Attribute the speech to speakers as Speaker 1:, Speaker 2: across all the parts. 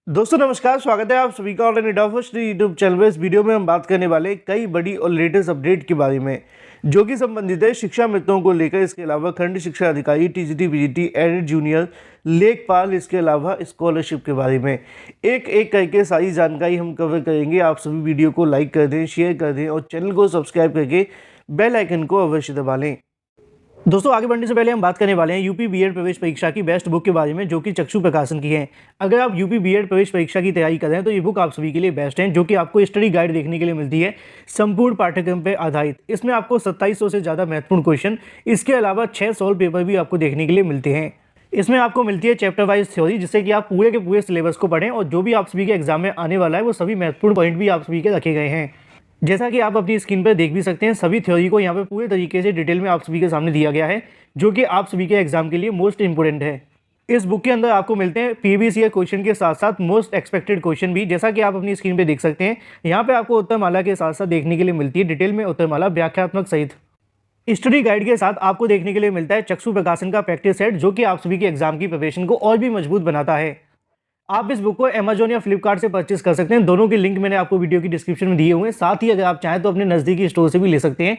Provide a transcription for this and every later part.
Speaker 1: दोस्तों नमस्कार, स्वागत है आप सभी का ऑनलाइन एडा फर्स्ट यूट्यूब चैनल में। इस वीडियो में हम बात करने वाले कई बड़ी और लेटेस्ट अपडेट के बारे में जो कि संबंधित है शिक्षा मित्रों को लेकर। इसके अलावा खंड शिक्षा अधिकारी, टीजीटी, पीजीटी, एडेड जूनियर, लेखपाल, इसके अलावा स्कॉलरशिप के बारे में एक एक करके सारी जानकारी हम कवर करेंगे। आप सभी वीडियो को लाइक कर दें, शेयर कर दें और चैनल को सब्सक्राइब करके बेल आइकन को अवश्य दबा लें। दोस्तों आगे बढ़ने से पहले हम बात करने वाले हैं यूपी बीएड प्रवेश परीक्षा की बेस्ट बुक के बारे में जो कि चक्षु प्रकाशन की है। अगर आप यूपी बीएड प्रवेश परीक्षा की तैयारी कर रहे हैं तो ये बुक आप सभी के लिए बेस्ट है, जो कि आपको स्टडी गाइड देखने के लिए मिलती है संपूर्ण पाठ्यक्रम पर आधारित। इसमें आपको 2700 से ज़्यादा महत्वपूर्ण क्वेश्चन, इसके अलावा 6 सॉल्व पेपर भी आपको देखने के लिए मिलते हैं। इसमें आपको मिलती है चैप्टर वाइज थ्योरी, जिससे कि आप पूरे के पूरे सिलेबस को पढ़ें और जो भी आप सभी के एग्जाम में आने वाला है वो सभी महत्वपूर्ण पॉइंट भी आप सभी के रखे गए हैं। जैसा कि आप अपनी स्क्रीन पर देख भी सकते हैं, सभी थ्योरी को यहाँ पे पूरे तरीके से डिटेल में आप सभी के सामने दिया गया है, जो कि आप सभी के एग्जाम के लिए मोस्ट इंपोर्टेंट है। इस बुक के अंदर आपको मिलते हैं प्रीवियस ईयर क्वेश्चन के साथ साथ मोस्ट एक्सपेक्टेड क्वेश्चन भी, जैसा कि आप अपनी स्क्रीन पे देख सकते हैं। यहाँ पे आपको उत्तरमाला के साथ साथ देखने के लिए मिलती है डिटेल में उत्तरमाला व्याख्यात्मक सहित। स्टडी गाइड के साथ आपको देखने के लिए मिलता है चक्षु प्रकाशन का प्रैक्टिस सेट, जो कि आप सभी के एग्जाम की प्रिपरेशन को और भी मजबूत बनाता है। आप इस बुक को अमेजोन या फ्लिपकार्ट से परचेस कर सकते हैं। दोनों के लिंक मैंने आपको वीडियो की डिस्क्रिप्शन में दिए हुए हैं। साथ ही अगर आप चाहें तो अपने नज़दीकी स्टोर से भी ले सकते हैं।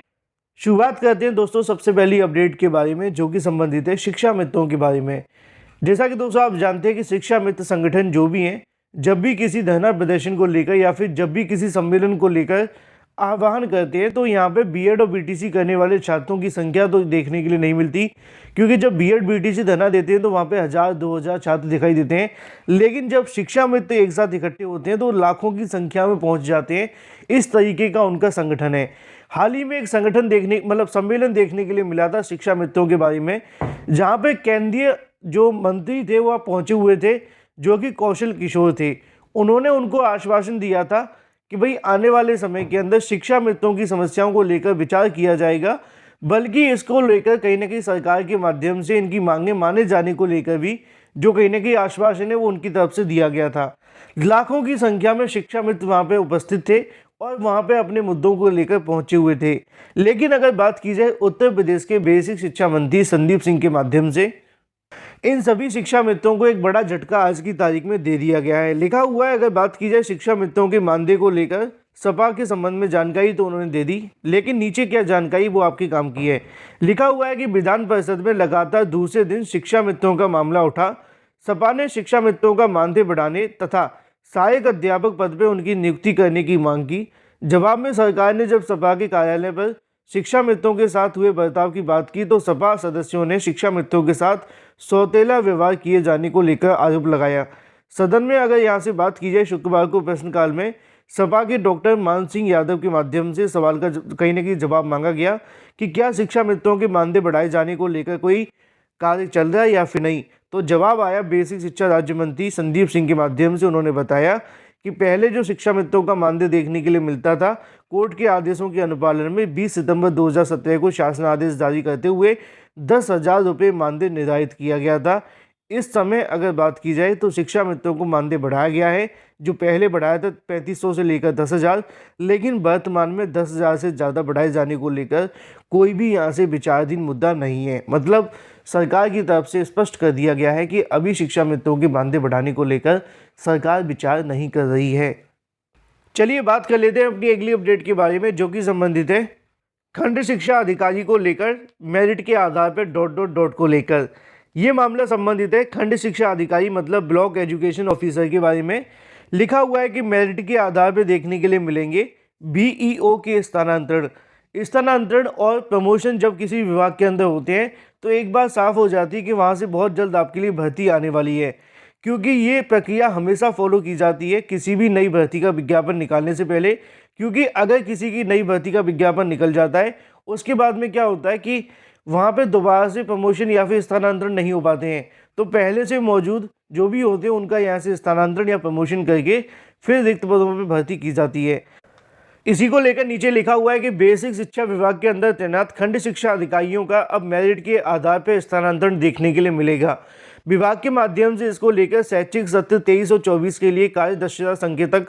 Speaker 1: शुरुआत करते हैं दोस्तों सबसे पहली अपडेट के बारे में, जो कि संबंधित है शिक्षा मित्रों के बारे में। जैसा कि दोस्तों आप जानते हैं कि शिक्षा मित्र संगठन जो भी हैं, जब भी किसी धरना प्रदर्शन को लेकर या फिर जब भी किसी सम्मेलन को लेकर आह्वान करते हैं तो यहाँ पे बीएड और बीटीसी करने वाले छात्रों की संख्या तो देखने के लिए नहीं मिलती, क्योंकि जब बीएड बीटीसी धरना देते हैं तो वहाँ पे 1000-2000 छात्र दिखाई देते हैं। लेकिन जब शिक्षा मित्र एक साथ इकट्ठे होते हैं तो लाखों की संख्या में पहुँच जाते हैं। इस तरीके का उनका संगठन है। हाल ही में एक संगठन सम्मेलन देखने के लिए मिला था शिक्षा मित्रों के बारे में, जहाँ पे केंद्रीय जो मंत्री थे वह पहुँचे हुए थे, जो कि कौशल किशोर थे। उन्होंने उनको आश्वासन दिया था कि भाई आने वाले समय के अंदर शिक्षा मित्रों की समस्याओं को लेकर विचार किया जाएगा, बल्कि इसको लेकर कहीं ना कहीं सरकार के माध्यम से इनकी मांगें माने जाने को लेकर भी जो कहीं ना कहीं आश्वासन है वो उनकी तरफ से दिया गया था। लाखों की संख्या में शिक्षा मित्र वहाँ पे उपस्थित थे और वहाँ पे अपने मुद्दों को लेकर पहुँचे हुए थे। लेकिन अगर बात की जाए उत्तर प्रदेश के बेसिक शिक्षा मंत्री संदीप सिंह के माध्यम से इन सभी शिक्षा मित्रों को एक बड़ा झटका आज की तारीख में दे दिया गया है। लिखा हुआ है, अगर बात की जाए शिक्षा मित्रों के मानदेय को लेकर सपा के संबंध में जानकारी तो उन्होंने दे दी, लेकिन नीचे क्या जानकारी वो आपके काम की है। लिखा हुआ है कि विधान परिषद में लगातार दूसरे दिन शिक्षा मित्रों का मामला उठा। सपा ने शिक्षा मित्रों का मानदेय बढ़ाने तथा सहायक अध्यापक पद पर उनकी नियुक्ति करने की मांग की। जवाब में सरकार ने जब सपा के कार्यालय पर शिक्षा मित्रों के साथ हुए बर्ताव की बात की तो सपा सदस्यों ने शिक्षा मित्रों के साथ सौतेला व्यवहार किए जाने को लेकर आरोप लगाया। सदन में अगर यहाँ से बात की जाए, शुक्रवार को प्रश्नकाल में सपा के डॉक्टर मान सिंह यादव के माध्यम से सवाल का कहीं ना कहीं जवाब मांगा गया कि क्या शिक्षा मित्रों के मानदेय बढ़ाए जाने को लेकर कोई कार्य चल रहा है या फिर नहीं। तो जवाब आया बेसिक शिक्षा राज्य मंत्री संदीप सिंह के माध्यम से। उन्होंने बताया कि पहले जो शिक्षा मित्रों का मानदेय देखने के लिए मिलता था, कोर्ट के आदेशों के अनुपालन में 20 सितंबर 2017 को शासन आदेश जारी करते हुए 10,000 रुपये मानदेय निर्धारित किया गया था। इस समय अगर बात की जाए तो शिक्षा मित्रों को मानदेय बढ़ाया गया है, जो पहले बढ़ाया था 3500 से लेकर 10,000, लेकिन वर्तमान में 10,000 से ज़्यादा बढ़ाए जाने को लेकर कोई भी यहाँ से विचाराधीन मुद्दा नहीं है। मतलब सरकार की तरफ से स्पष्ट कर दिया गया है कि अभी शिक्षा मित्रों के मानदेय बढ़ाने को लेकर सरकार विचार नहीं कर रही है। चलिए बात कर लेते हैं अपनी अगली अपडेट के बारे में, जो कि संबंधित है खंड शिक्षा अधिकारी को लेकर मेरिट के आधार पर ... को लेकर। ये मामला संबंधित है खंड शिक्षा अधिकारी मतलब ब्लॉक एजुकेशन ऑफिसर के बारे में। लिखा हुआ है कि मेरिट के आधार पर देखने के लिए मिलेंगे बीईओ के स्थानांतरण और प्रमोशन। जब किसी विभाग के अंदर होते हैं तो एक बात साफ हो जाती है कि वहाँ से बहुत जल्द आपके लिए भर्ती आने वाली है, क्योंकि ये प्रक्रिया हमेशा फॉलो की जाती है किसी भी नई भर्ती का विज्ञापन निकालने से पहले। क्योंकि अगर किसी की नई भर्ती का विज्ञापन निकल जाता है, उसके बाद में क्या होता है कि वहाँ पे दोबारा से प्रमोशन या फिर स्थानांतरण नहीं हो पाते हैं। तो पहले से मौजूद जो भी होते हैं उनका यहाँ से स्थानांतरण या प्रमोशन करके फिर रिक्त पदों पर भर्ती की जाती है। इसी को लेकर नीचे लिखा हुआ है कि बेसिक शिक्षा विभाग के अंदर तैनात खंड शिक्षा अधिकारियों का अब मेरिट के आधार पर स्थानांतरण देखने के लिए मिलेगा। विभाग के माध्यम से इसको लेकर शैक्षिक सत्र 23 और 24 के लिए कार्य दक्षता संकेतक,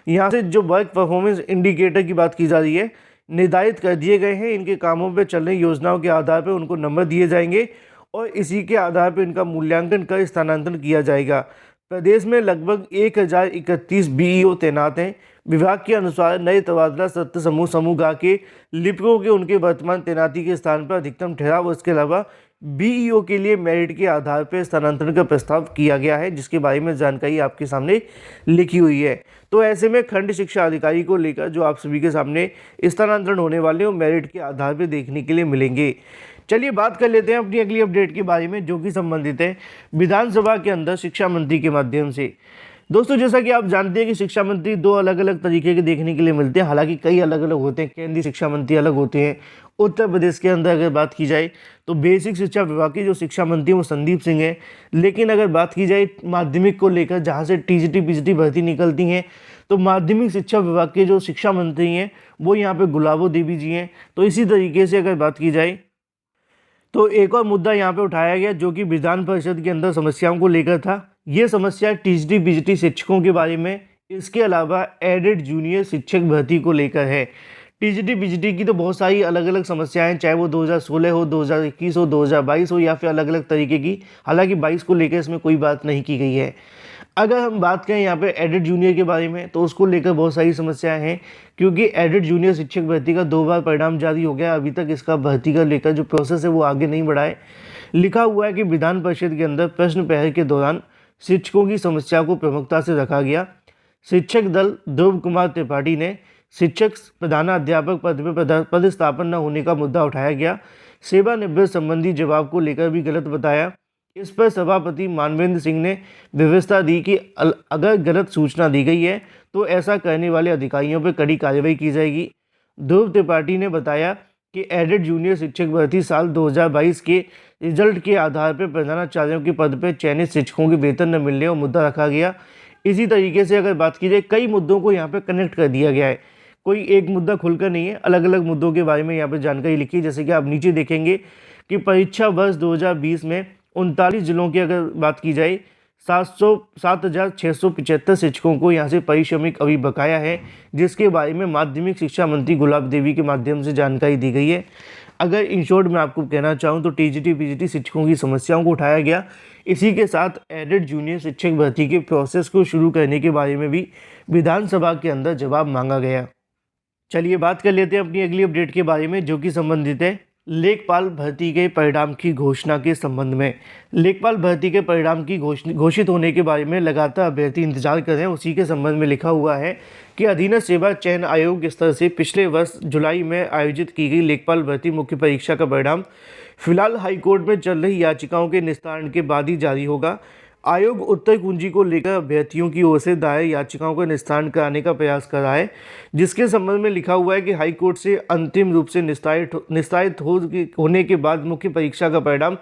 Speaker 1: यहाँ से जो वर्क परफॉर्मेंस इंडिकेटर की बात की जा रही है, निर्धारित कर दिए गए हैं। इनके कामों पर चल रही योजनाओं के आधार पर उनको नंबर दिए जाएंगे और इसी के आधार पर इनका मूल्यांकन कर स्थानांतरण किया जाएगा। प्रदेश में लगभग 1031 बीईओ तैनात हैं। विभाग के अनुसार नए तबादला सत्र समूह के लिपिकों के उनके वर्तमान तैनाती के स्थान पर अधिकतम ठहराव और इसके अलावा बीईओ के लिए मेरिट के आधार पर स्थानांतरण का प्रस्ताव किया गया है, जिसके बारे में जानकारी आपके सामने लिखी हुई है। तो ऐसे में खंड शिक्षा अधिकारी को लेकर जो आप सभी के सामने स्थानांतरण होने वाले हो मेरिट के आधार पर देखने के लिए मिलेंगे। चलिए बात कर लेते हैं अपनी अगली अपडेट के बारे में, जो कि संबंधित है विधानसभा के अंदर शिक्षा मंत्री के माध्यम से। दोस्तों, जैसा कि आप जानते हैं कि शिक्षा मंत्री दो अलग अलग तरीके के देखने के लिए मिलते हैं, हालांकि कई अलग अलग होते हैं। केंद्रीय शिक्षा मंत्री अलग होते हैं। उत्तर प्रदेश के अंदर अगर बात की जाए तो बेसिक शिक्षा विभाग के जो शिक्षा मंत्री वो संदीप सिंह हैं, लेकिन अगर बात की जाए माध्यमिक को लेकर जहाँ से टीजीटी पीजीटी भर्ती निकलती हैं, तो माध्यमिक शिक्षा विभाग के जो शिक्षा मंत्री हैं वो यहाँ पे गुलाबो देवी जी हैं। तो इसी तरीके से अगर बात की जाए तो एक और मुद्दा यहाँ पे उठाया गया जो कि विधान परिषद के अंदर समस्याओं को लेकर था। ये समस्या टीजीटी पीजीटी शिक्षकों के बारे में, इसके अलावा एडेड जूनियर शिक्षक भर्ती को लेकर है। टीजीटी पीजीटी की तो बहुत सारी अलग अलग समस्याएं, चाहे वो 2016 हो, 2021 हो, 2022 हो या फिर अलग अलग तरीके की। हालांकि 22 को लेकर इसमें कोई बात नहीं की गई है। अगर हम बात करें यहाँ पे एडेड जूनियर के बारे में, तो उसको लेकर बहुत सारी समस्याएं हैं, क्योंकि एडेड जूनियर शिक्षक भर्ती का 2 बार परिणाम जारी हो गया। अभी तक इसका भर्ती का लेकर जो प्रोसेस है वो आगे नहीं बढ़ा है। लिखा हुआ है कि विधान परिषद के अंदर प्रश्न प्रहर के दौरान शिक्षकों की समस्या को प्रमुखता से रखा गया। शिक्षक दल ध्रुव कुमार त्रिपाठी ने शिक्षक प्रधानाध्यापक पद पर पदस्थापन न होने का मुद्दा उठाया गया। सेवानिवृत्त संबंधी जवाब को लेकर भी गलत बताया। इस पर सभापति मानवेंद्र सिंह ने व्यवस्था दी कि अगर गलत सूचना दी गई है तो ऐसा करने वाले अधिकारियों पर कड़ी कार्रवाई की जाएगी। ध्रुव त्रिपाठी ने बताया कि एडेड जूनियर शिक्षक भर्ती साल 2022 के रिजल्ट के आधार पर प्रधानाचार्यों के पद पर चयनित शिक्षकों के वेतन न मिलने और मुद्दा रखा गया। इसी तरीके से अगर बात की जाए, कई मुद्दों को यहाँ पर कनेक्ट कर दिया गया है। कोई एक मुद्दा खुलकर नहीं है, अलग अलग मुद्दों के बारे में यहाँ पर जानकारी लिखी है। जैसे कि आप नीचे देखेंगे कि परीक्षा वर्ष 2020 में 39 जिलों की अगर बात की जाए 7,675 शिक्षकों को यहाँ से परिश्रमिक अभी बकाया है, जिसके बारे में माध्यमिक शिक्षा मंत्री गुलाब देवी के माध्यम से जानकारी दी गई है। अगर इन शॉर्ट में आपको कहना चाहूँ तो टीजीटी पीजीटी शिक्षकों की समस्याओं को उठाया गया। इसी के साथ एडेड जूनियर शिक्षक भर्ती के प्रोसेस को शुरू करने के बारे में भी विधानसभा के अंदर जवाब मांगा गया। चलिए बात कर लेते हैं अपनी अगली अपडेट के बारे में, जो कि संबंधित है लेखपाल भर्ती के परिणाम की घोषणा के संबंध में। लेखपाल भर्ती के परिणाम की घोषित होने के बारे में लगातार अभ्यर्थी इंतजार कर रहे हैं। उसी के संबंध में लिखा हुआ है कि अधीनस्थ सेवा चयन आयोग स्तर से पिछले वर्ष जुलाई में आयोजित की गई लेखपाल भर्ती मुख्य परीक्षा का परिणाम फिलहाल हाईकोर्ट में चल रही याचिकाओं के निस्तारण के बाद ही जारी होगा। आयोग उत्तर कुंजी को लेकर अभ्यर्थियों की ओर से दायर याचिकाओं का निस्तारण कराने का प्रयास कर रहा है, जिसके संबंध में लिखा हुआ है कि हाईकोर्ट से अंतिम रूप से निस्तारित होने के बाद मुख्य परीक्षा का परिणाम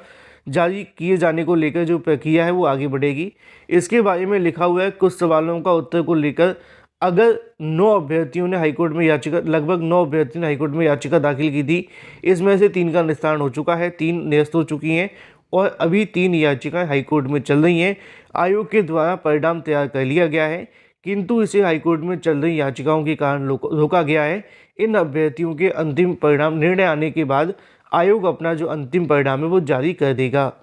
Speaker 1: जारी किए जाने को लेकर जो प्रक्रिया है वो आगे बढ़ेगी। इसके बारे में लिखा हुआ है कुछ सवालों का उत्तर को लेकर अगर 9 अभ्यर्थियों ने हाईकोर्ट में लगभग 9 अभ्यर्थियों ने हाईकोर्ट में याचिका दाखिल की थी। इसमें से 3 का निस्तारण हो चुका है, 3 निरस्त हो चुकी हैं और अभी 3 याचिकाएं हाईकोर्ट में चल रही हैं। आयोग के द्वारा परिणाम तैयार कर लिया गया है, किंतु इसे हाईकोर्ट में चल रही याचिकाओं के कारण रोका गया है। इन अभ्यर्थियों के अंतिम परिणाम निर्णय आने के बाद आयोग अपना जो अंतिम परिणाम है वो जारी कर देगा।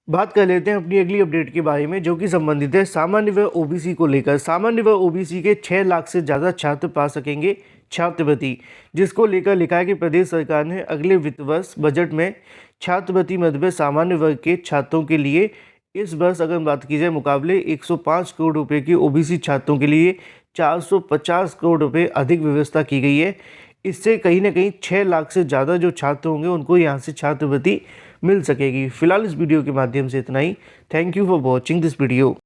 Speaker 1: बात कर लेते हैं अपनी अगली अपडेट के बारे में, जो कि संबंधित है सामान्य व ओबीसी को लेकर। सामान्य व ओबीसी के 6 लाख से ज़्यादा छात्र पा सकेंगे छात्रवृत्ति, जिसको लेकर लिखा है कि प्रदेश सरकार ने अगले वित्त वर्ष बजट में छात्रवृत्ति मद में सामान्य वर्ग के छात्रों के लिए इस वर्ष अगर बात की जाए मुकाबले 105 करोड़ रुपए की ओबीसी छात्रों के लिए 450 करोड़ रुपए अधिक व्यवस्था की गई है। इससे कहीं ना कहीं 6 लाख से ज़्यादा जो छात्र होंगे उनको यहाँ से छात्रवृत्ति मिल सकेगी। फिलहाल इस वीडियो के माध्यम से इतना ही। Thank you for watching this video.